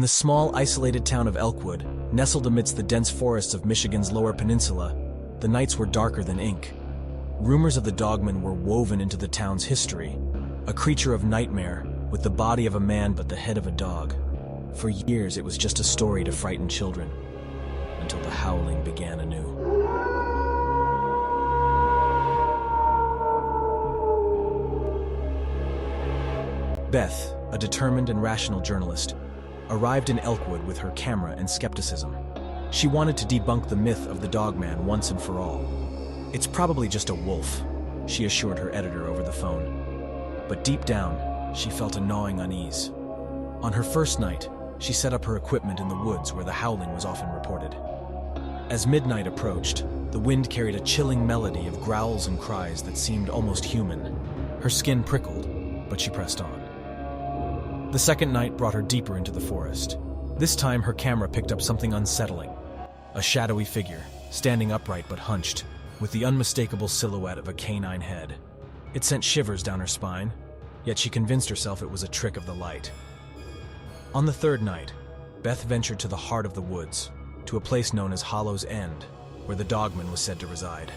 the small, isolated town of Elkwood, nestled amidst the dense forests of Michigan's Lower Peninsula, the nights were darker than ink. Rumors of the Dogman were woven into the town's history, a creature of nightmare, with the body of a man but the head of a dog. For years it was just a story to frighten children, until the howling began anew. Beth, a determined and rational journalist, arrived in Elkwood with her camera and skepticism. She wanted to debunk the myth of the Dogman once and for all. "It's probably just a wolf," she assured her editor over the phone. But deep down, she felt a gnawing unease. On her first night, she set up her equipment in the woods where the howling was often reported. As midnight approached, the wind carried a chilling melody of growls and cries that seemed almost human. Her skin prickled, but she pressed on. The second night brought her deeper into the forest. This time her camera picked up something unsettling. A shadowy figure, standing upright but hunched, with the unmistakable silhouette of a canine head. It sent shivers down her spine, yet she convinced herself it was a trick of the light. On the third night, Beth ventured to the heart of the woods, to a place known as Hollow's End, where the Dogman was said to reside.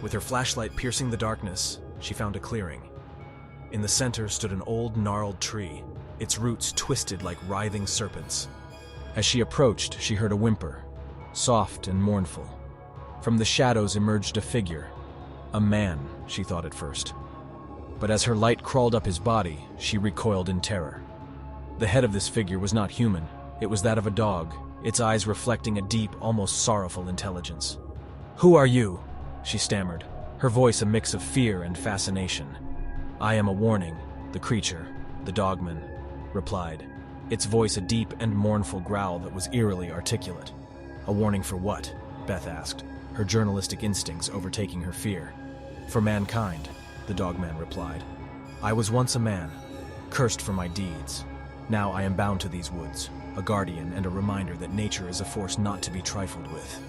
With her flashlight piercing the darkness, she found a clearing. In the center stood an old, gnarled tree, its roots twisted like writhing serpents. As she approached, she heard a whimper, soft and mournful. From the shadows emerged a figure. A man, she thought at first. But as her light crawled up his body, she recoiled in terror. The head of this figure was not human. It was that of a dog, its eyes reflecting a deep, almost sorrowful intelligence. "Who are you?" she stammered, her voice a mix of fear and fascination. "I am a warning," the creature, the Dogman, replied, its voice a deep and mournful growl that was eerily articulate. "A warning for what?" Beth asked, her journalistic instincts overtaking her fear. "For mankind," the Dogman replied. "I was once a man, cursed for my deeds. Now I am bound to these woods, a guardian and a reminder that nature is a force not to be trifled with."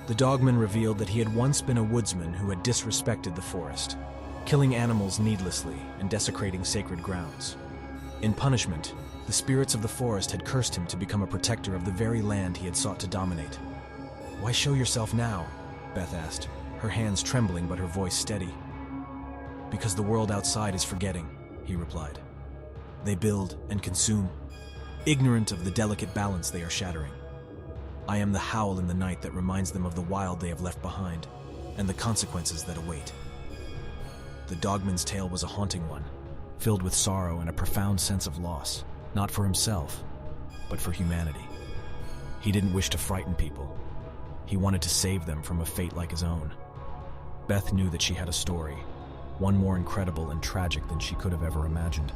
The Dogman revealed that he had once been a woodsman who had disrespected the forest, killing animals needlessly and desecrating sacred grounds. In punishment, the spirits of the forest had cursed him to become a protector of the very land he had sought to dominate. "Why show yourself now?" Beth asked, her hands trembling but her voice steady. "Because the world outside is forgetting," he replied. "They build and consume, ignorant of the delicate balance they are shattering. I am the howl in the night that reminds them of the wild they have left behind, and the consequences that await." The Dogman's tale was a haunting one, filled with sorrow and a profound sense of loss, not for himself, but for humanity. He didn't wish to frighten people. He wanted to save them from a fate like his own. Beth knew that she had a story, one more incredible and tragic than she could have ever imagined.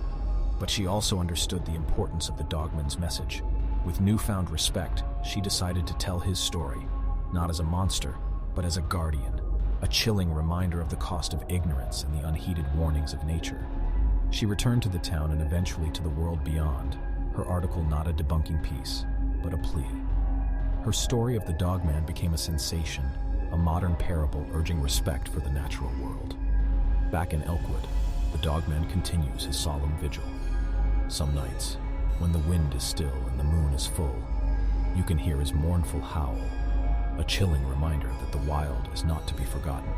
But she also understood the importance of the Dogman's message. With newfound respect, she decided to tell his story, not as a monster, but as a guardian, a chilling reminder of the cost of ignorance and the unheeded warnings of nature. She returned to the town and eventually to the world beyond, her article not a debunking piece, but a plea. Her story of the Dogman became a sensation, a modern parable urging respect for the natural world. Back in Elkwood, the Dogman continues his solemn vigil. Some nights, when the wind is still and the moon is full, you can hear his mournful howl, a chilling reminder that the wild is not to be forgotten.